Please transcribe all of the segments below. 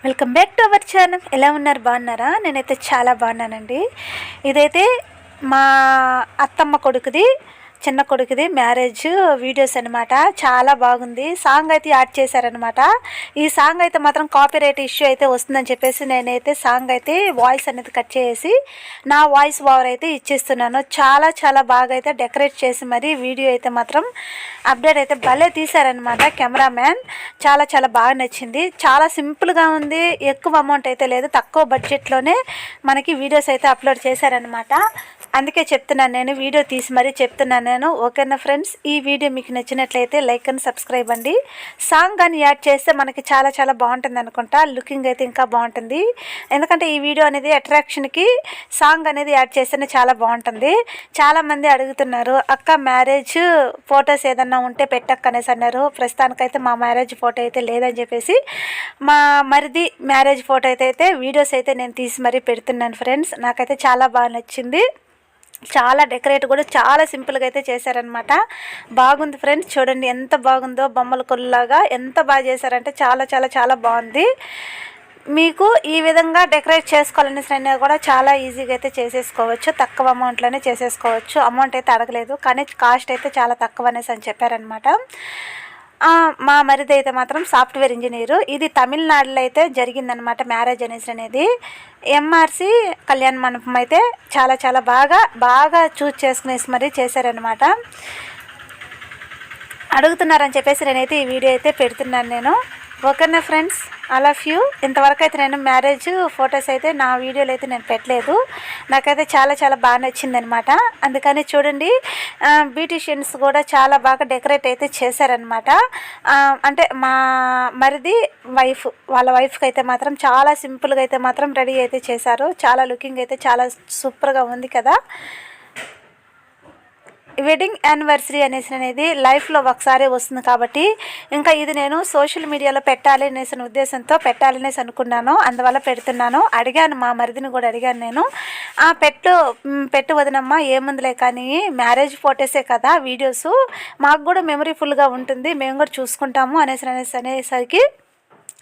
Welcome back to our channel. ఎలా ఉన్నారు? బాగున్నారా? నేనైతే చాలా బాగున్నానండి. ఇదైతే మా అత్తమ్మ కొడుకుది, చిన్న కొడుకుది మ్యారేజ్ వీడియోస్ అనమాట. చాలా బాగుంది. సాంగ్ అయితే యాడ్ చేశారనమాట. ఈ సాంగ్ అయితే మాత్రం కాపీరైట్ ఇష్యూ అయితే వస్తుందని చెప్పేసి నేనైతే సాంగ్ అయితే వాయిస్ అనేది కట్ చేసి నా వాయిస్ ఓవర్ అయితే ఇచ్చేస్తున్నాను. చాలా చాలా బాగా అయితే డెకరేట్ చేసి మరి వీడియో అయితే మాత్రం అప్డేట్ అయితే భలే తీశారనమాట కెమెరామ్యాన్. చాలా చాలా బాగా నచ్చింది. చాలా సింపుల్గా ఉంది. ఎక్కువ అమౌంట్ అయితే లేదు, తక్కువ బడ్జెట్లోనే మనకి వీడియోస్ అయితే అప్లోడ్ చేశారనమాట. అందుకే చెప్తున్నాను, నేను వీడియో తీసి మరీ చెప్తున్నాను నేను. ఓకేనా ఫ్రెండ్స్, ఈ వీడియో మీకు నచ్చినట్లయితే లైక్ అండ్ సబ్స్క్రైబ్ అండి. సాంగ్ కానీ యాడ్ చేస్తే మనకి చాలా చాలా బాగుంటుంది అనుకుంటా. లుకింగ్ అయితే ఇంకా బాగుంటుంది. ఎందుకంటే ఈ వీడియో అనేది అట్రాక్షన్కి సాంగ్ అనేది యాడ్ చేస్తేనే చాలా బాగుంటుంది. చాలామంది అడుగుతున్నారు, అక్క మ్యారేజ్ ఫొటోస్ ఏదన్నా ఉంటే పెట్టక్క అనేసి అన్నారు. ప్రస్తుతానికైతే మా మ్యారేజ్ ఫోటో అయితే లేదని చెప్పేసి మా మరిది మ్యారేజ్ ఫోటో అయితే వీడియోస్ అయితే నేను తీసి మరీ పెడుతున్నాను ఫ్రెండ్స్. నాకైతే చాలా బాగా నచ్చింది. చాలా డెకరేట్ కూడా చాలా సింపుల్గా అయితే చేశారనమాట. బాగుంది ఫ్రెండ్స్. చూడండి ఎంత బాగుందో, బొమ్మల కొల్లాగా ఎంత బాగా చేశారంటే చాలా చాలా చాలా బాగుంది. మీకు ఈ విధంగా డెకరేట్ చేసుకోవాలనేసి కూడా చాలా ఈజీగా అయితే చేసేసుకోవచ్చు. తక్కువ అమౌంట్లోనే చేసేసుకోవచ్చు. అమౌంట్ అయితే అడగలేదు, కానీ కాస్ట్ అయితే చాలా తక్కువ అనేసి అని చెప్పారనమాట. మా మరిది అయితే మాత్రం సాఫ్ట్వేర్ ఇంజనీరు. ఇది తమిళనాడులో అయితే జరిగిందనమాట మ్యారేజ్ అనేది. ఎంఆర్సి కళ్యాణ మండపం అయితే చాలా చాలా బాగా చూస్ చేసుకునేసి మరీ చేశారనమాట. అడుగుతున్నారని చెప్పేసి నేనైతే ఈ వీడియో అయితే పెడుతున్నాను నేను. ఓకేనా ఫ్రెండ్స్, ఐ లవ్ యూ. ఇంతవరకు అయితే నేను మ్యారేజ్ ఫొటోస్ అయితే నా వీడియోలో అయితే నేను పెట్టలేదు. నాకైతే చాలా చాలా బాగా నచ్చిందనమాట. అందుకని చూడండి, బ్యూటీషియన్స్ కూడా చాలా బాగా డెకరేట్ అయితే చేశారనమాట. అంటే మా మరిది వైఫ్, వాళ్ళ వైఫ్కి అయితే మాత్రం చాలా సింపుల్గా అయితే మాత్రం రెడీ అయితే చేశారు. చాలా లుకింగ్ అయితే చాలా సూపర్గా ఉంది కదా. వెడ్డింగ్ యానివర్సరీ అనేది లైఫ్లో ఒకసారి వస్తుంది కాబట్టి ఇంకా ఇది నేను సోషల్ మీడియాలో పెట్టాలి అనేసి ఉద్దేశంతో పెట్టాలనేసి అనుకున్నాను. అందువల్ల పెడుతున్నాను. అడిగాను, మా మరిదిని కూడా అడిగాను నేను, పెట్టు వదినమ్మా, ఏముందిలే కానీ మ్యారేజ్ ఫొటోసే కదా వీడియోస్, మాకు కూడా మెమరీఫుల్గా ఉంటుంది, మేము కూడా చూసుకుంటాము అనేసరికి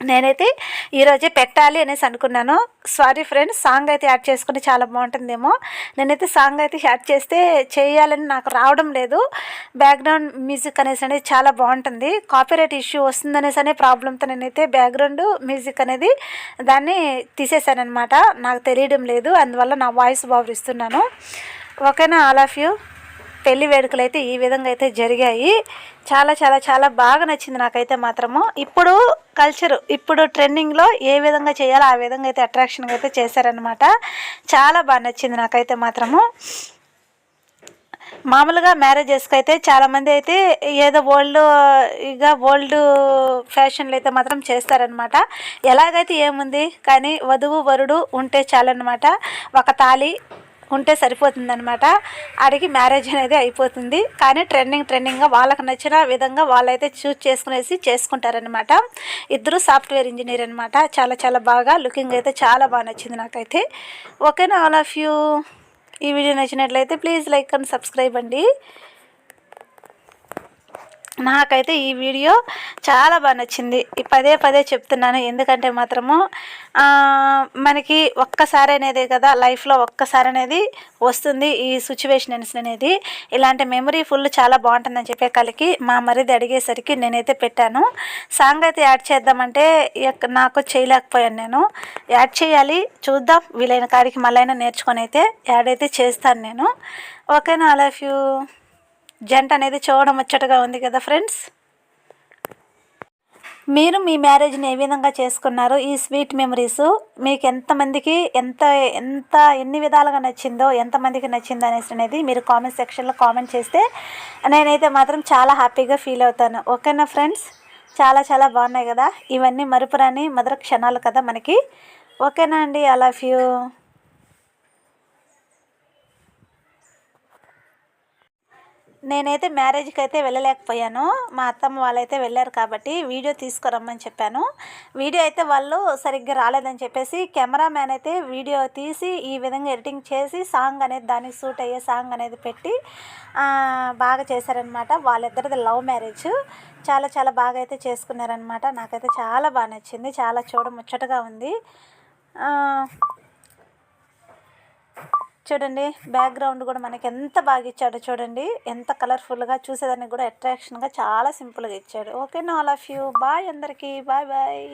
నేనైతే ఈరోజే పెట్టాలి అనేసి అనుకున్నాను. సారీ ఫ్రెండ్స్, సాంగ్ అయితే యాడ్ చేసుకుంటే చాలా బాగుంటుందేమో. నేనైతే సాంగ్ అయితే యాడ్ చేయాలని నాకు రావడం లేదు. బ్యాక్గ్రౌండ్ మ్యూజిక్ అనేది చాలా బాగుంటుంది. కాపీరైట్ ఇష్యూ వస్తుందనేసి ప్రాబ్లంతో నేనైతే బ్యాక్గ్రౌండ్ మ్యూజిక్ అనేది దాన్ని తీసేసాను అనమాట. నాకు తెలియడం లేదు, అందువల్ల నా వాయిస్ ఓవర్ ఇస్తున్నాను. ఓకేనా, ఆల్ ఆఫ్ యూ. పెళ్లి వేడుకలు అయితే ఈ విధంగా అయితే జరిగాయి. చాలా చాలా చాలా బాగా నచ్చింది నాకైతే మాత్రము. ఇప్పుడు కల్చరు, ఇప్పుడు ట్రెండింగ్లో ఏ విధంగా చేయాలో ఆ విధంగా అయితే అట్రాక్షన్గా అయితే చేశారనమాట. చాలా బాగా నచ్చింది నాకైతే మాత్రము. మామూలుగా మ్యారేజెస్కి అయితే చాలామంది అయితే ఏదో ఓల్డ్ ఫ్యాషన్లు అయితే మాత్రం చేస్తారనమాట. ఎలాగైతే ఏముంది కానీ వధువు వరుడు ఉంటే చాలన్నమాట. ఒక తాళి ఉంటే సరిపోతుందనమాట. అడిగి మ్యారేజ్ అనేది అయిపోతుంది. కానీ ట్రెండింగ్గా వాళ్ళకి నచ్చిన విధంగా వాళ్ళైతే చూస్ చేసుకుంటారనమాట. ఇద్దరు సాఫ్ట్వేర్ ఇంజనీర్ అనమాట. చాలా చాలా బాగా లుకింగ్ అయితే చాలా బాగా నచ్చింది నాకైతే. ఓకేనా, ఆల్ ఆఫ్ యూ. ఈ వీడియో నచ్చినట్లయితే ప్లీజ్ లైక్ అండ్ సబ్స్క్రైబ్ అండి. నాకైతే ఈ వీడియో చాలా బాగా నచ్చింది. పదే చెప్తున్నాను, ఎందుకంటే మాత్రము మనకి ఒక్కసారి అనేదే కదా లైఫ్లో, ఒక్కసారి అనేది వస్తుంది ఈ సిచ్యువేషన్స్ అనేది. ఇలాంటి మెమరీ ఫుల్ చాలా బాగుంటుందని చెప్పే కలికి మా మరిది అడిగేసరికి నేనైతే పెట్టాను. సాంగ్ అయితే యాడ్ చేద్దామంటే నాకు చేయలేకపోయాను. నేను యాడ్ చేయాలి, చూద్దాం, వీలైన కాడికి మళ్ళీ నేర్చుకొని అయితే యాడ్ అయితే చేస్తాను నేను. ఓకేనా, ఐ లవ్ యూ. జంట అనేది చూడడం ముచ్చటగా ఉంది కదా ఫ్రెండ్స్. మీరు మీ మ్యారేజ్ని ఏ విధంగా చేసుకున్నారు, ఈ స్వీట్ మెమరీస్ మీకు ఎంతమందికి ఎన్ని విధాలుగా నచ్చిందో, ఎంతమందికి నచ్చిందో అనేది మీరు కామెంట్ సెక్షన్లో కామెంట్ చేస్తే నేనైతే మాత్రం చాలా హ్యాపీగా ఫీల్ అవుతాను. ఓకేనా ఫ్రెండ్స్, చాలా చాలా బాగున్నాయి కదా. ఇవన్నీ మరుపురాని మధుర క్షణాలు కదా మనకి. ఓకేనా అండి, ఐ లవ్ యూ. నేనైతే మ్యారేజ్కి అయితే వెళ్ళలేకపోయాను. మా అత్తమ్మ వాళ్ళైతే వెళ్ళారు కాబట్టి వీడియో తీసుకురమ్మని చెప్పాను. వీడియో అయితే వాళ్ళు సరిగ్గా రాలేదని చెప్పేసి కెమెరామ్యాన్ అయితే వీడియో తీసి ఈ విధంగా ఎడిటింగ్ చేసి సాంగ్ అనేది దానికి సూట్ అయ్యే సాంగ్ అనేది పెట్టి బాగా చేశారనమాట. వాళ్ళిద్దరిది లవ్ మ్యారేజ్. చాలా చాలా బాగా అయితే చేసుకున్నారనమాట. నాకైతే చాలా బాగా నచ్చింది. చాలా చూడముచ్చటగా ఉంది. చూడండి బ్యాక్గ్రౌండ్ కూడా మనకి ఎంత బాగా ఇచ్చాడో చూడండి. ఎంత కలర్ఫుల్గా, చూసేదానికి కూడా అట్రాక్షన్గా చాలా సింపుల్గా ఇచ్చాడు. ఓకే నా ఆల్ ఆఫ్ యూ. బాయ్ అందరికీ. Bye bye.